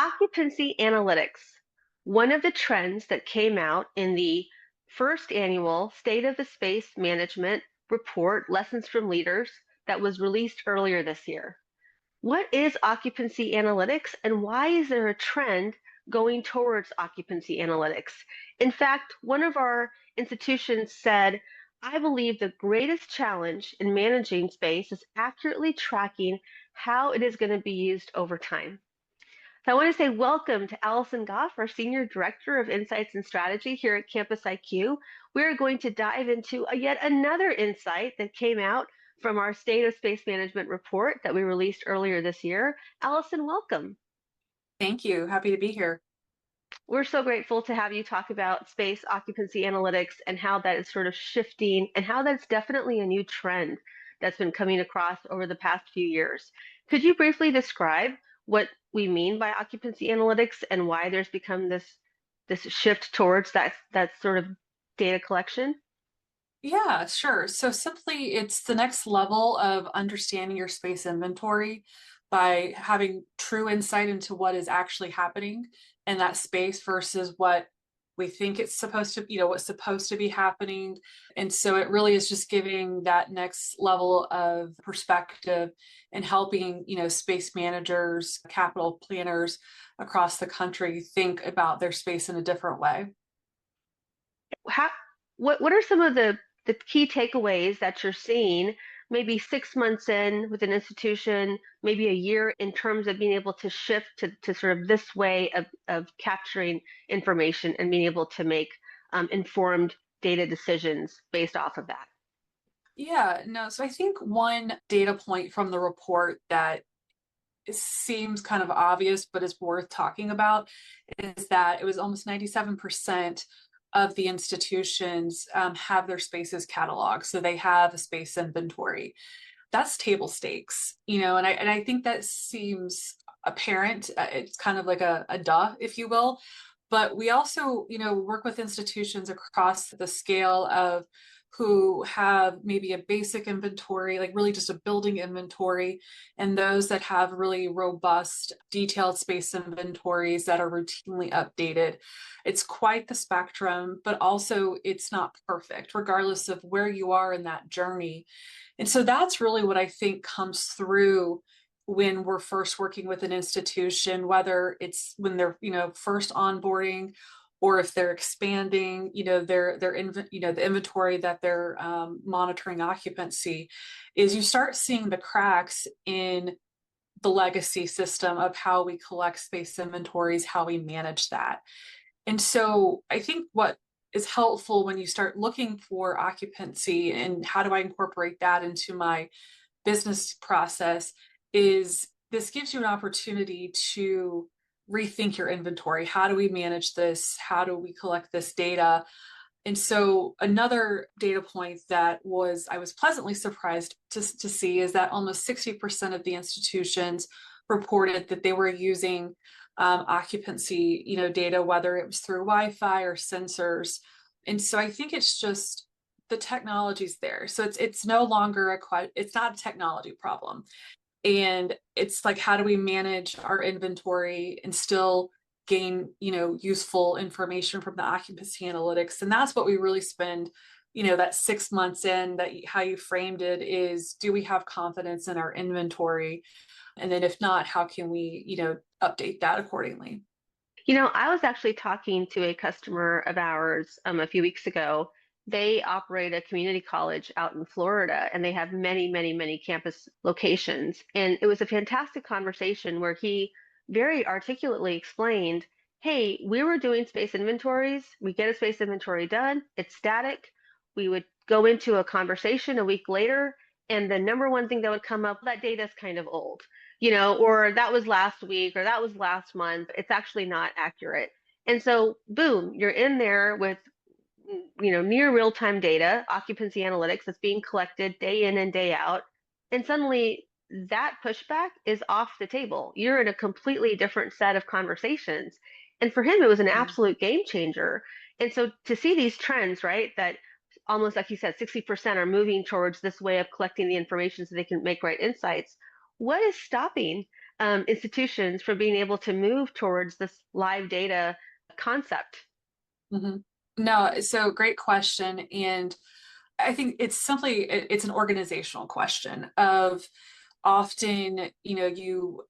Occupancy analytics. One of the trends that came out in the first annual State of the Space Management report, Lessons from Leaders, that was released earlier this year. What is occupancy analytics and why is there a trend going towards occupancy analytics? In fact, one of our institutions said, I believe the greatest challenge in managing space is accurately tracking how it is going to be used over time. So I want to say welcome to Alyson Goff, our Senior Director of Insights and Strategy here at CampusIQ. We're going to dive into yet another insight that came out from our State of Space Management report that we released earlier this year. Alyson, welcome. Thank you. Happy to be here. We're so grateful to have you talk about space occupancy analytics and how that is sort of shifting and how that's definitely a new trend that's been coming across over the past few years. Could you briefly describe what we mean by occupancy analytics and why there's become this shift towards that sort of data collection? Yeah, sure. So simply, it's the next level of understanding your space inventory by having true insight into what is actually happening in that space versus what we think it's supposed to, what's supposed to be happening. And so it really is just giving that next level of perspective and helping, space managers, capital planners across the country think about their space in a different way. How, what are some of the key takeaways that you're seeing maybe 6 months in with an institution, maybe a year in terms of being able to shift to sort of this way of capturing information and being able to make informed data decisions based off of that? Yeah, no. So I think one data point from the report that seems kind of obvious, but is worth talking about is that it was almost 97% of the institutions have their spaces cataloged. So they have a space inventory. That's table stakes, and I think that seems apparent. It's kind of like a duh, if you will. But we also, work with institutions across the scale of who have maybe a basic inventory, like really just a building inventory, and those that have really robust, detailed space inventories that are routinely updated. It's quite the spectrum, but also it's not perfect, regardless of where you are in that journey. And so that's really what I think comes through when we're first working with an institution, whether it's when they're, first onboarding or if they're expanding, the inventory that they're monitoring occupancy, is you start seeing the cracks in the legacy system of how we collect space inventories, how we manage that. And so I think what is helpful when you start looking for occupancy and how do I incorporate that into my business process is this gives you an opportunity to rethink your inventory. How do we manage this? How do we collect this data? And so another data point that I was pleasantly surprised to see is that almost 60% of the institutions reported that they were using occupancy, data, whether it was through Wi-Fi or sensors. And so I think it's just the technology's there. So it's no longer it's not a technology problem. And it's like, how do we manage our inventory and still gain, useful information from the occupancy analytics? And that's what we really spend, that 6 months in, that how you framed it is, do we have confidence in our inventory? And then if not, how can we, update that accordingly? I was actually talking to a customer of ours a few weeks ago. They operate a community college out in Florida, and they have many, many, many campus locations. And it was a fantastic conversation where he very articulately explained, hey, we were doing space inventories. We get a space inventory done. It's static. We would go into a conversation a week later, and the number one thing that would come up, that data is kind of old, or that was last week or that was last month. It's actually not accurate. And so, boom, you're in there with near real-time data, occupancy analytics that's being collected day in and day out, and suddenly that pushback is off the table. You're in a completely different set of conversations. And for him, it was an absolute game changer. And so to see these trends, right, that almost like you said, 60% are moving towards this way of collecting the information so they can make right insights. What is stopping institutions from being able to move towards this live data concept? Mm-hmm. No, so great question. And I think it's an organizational question of often, you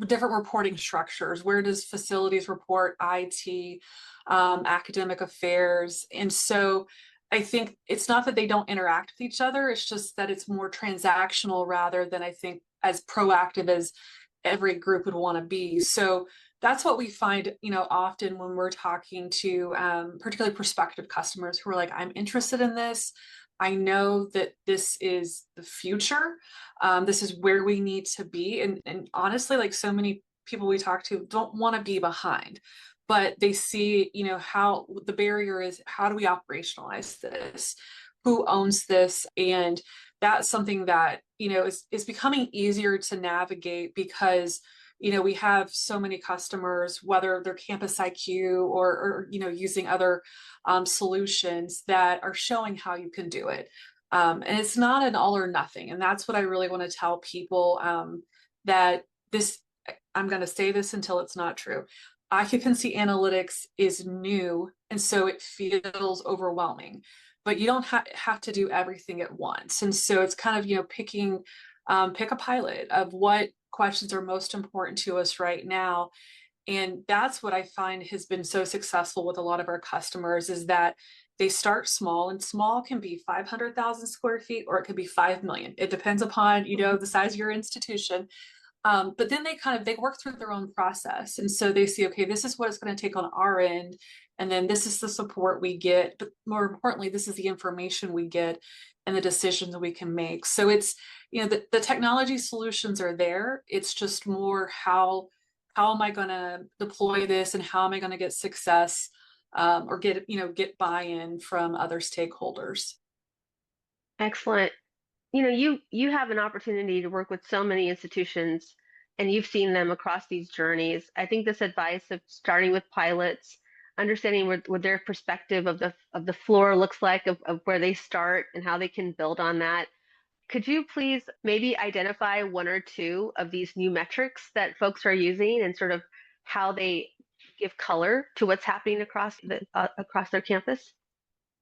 different reporting structures. Where does facilities report, IT, academic affairs? And so I think it's not that they don't interact with each other, it's just that it's more transactional rather than I think as proactive as every group would want to be. So that's what we find, often when we're talking to particularly prospective customers who are like, I'm interested in this. I know that this is the future. This is where we need to be. And honestly, like so many people we talk to don't want to be behind, but they see, how the barrier is, how do we operationalize this? Who owns this? And that's something that, is becoming easier to navigate because we have so many customers, whether they're CampusIQ or using other solutions that are showing how you can do it. And it's not an all or nothing. And that's what I really want to tell people, that this, I'm going to say this until it's not true. Occupancy analytics is new, and so it feels overwhelming, but you don't have to do everything at once. And so it's kind of, pick a pilot of what questions are most important to us right now. And that's what I find has been so successful with a lot of our customers is that they start small, and small can be 500,000 square feet or it could be 5 million. It depends upon, the size of your institution. But then they work through their own process. And so they see, okay, this is what it's going to take on our end. And then this is the support we get. But more importantly, this is the information we get and the decisions we can make. So it's, the technology solutions are there. It's just more how am I going to deploy this and how am I going to get success or get buy-in from other stakeholders. Excellent. You have an opportunity to work with so many institutions and you've seen them across these journeys. I think this advice of starting with pilots, understanding what their perspective of the floor looks like, of where they start and how they can build on that. Could you please maybe identify one or two of these new metrics that folks are using and sort of how they give color to what's happening across their campus?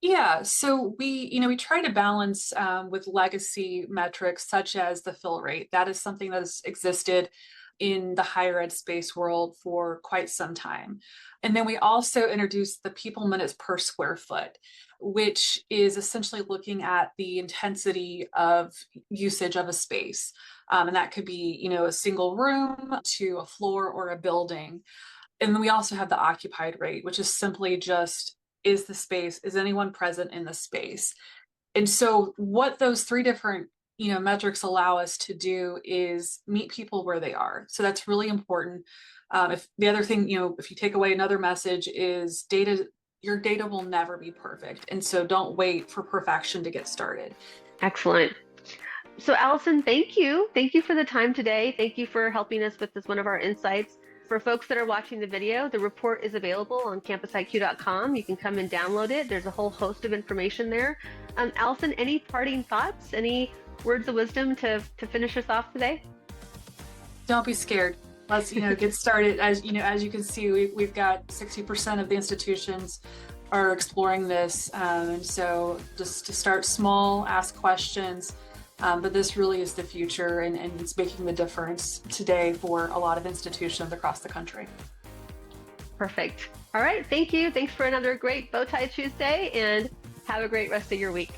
Yeah, so we try to balance with legacy metrics such as the fill rate. That is something that has existed in the higher ed space world for quite some time. And then we also introduced the people minutes per square foot, which is essentially looking at the intensity of usage of a space. And that could be, a single room to a floor or a building. And then we also have the occupied rate, which is simply just is anyone present in the space? And so what those three different metrics allow us to do is meet people where they are. So that's really important. If the other thing, if you take away another message is your data will never be perfect. And so don't wait for perfection to get started. Excellent. So Alyson, thank you. Thank you for the time today. Thank you for helping us with this one of our insights. For folks that are watching the video, the report is available on campusiq.com. You can come and download it. There's a whole host of information there. Alyson, any parting thoughts? Any words of wisdom to finish us off today? Don't be scared. Let's get started. As you can see, we've got 60% of the institutions are exploring this, and so just to start small, ask questions. But this really is the future, and it's making the difference today for a lot of institutions across the country. Perfect. All right. Thank you. Thanks for another great Bowtie Tuesday, and have a great rest of your week.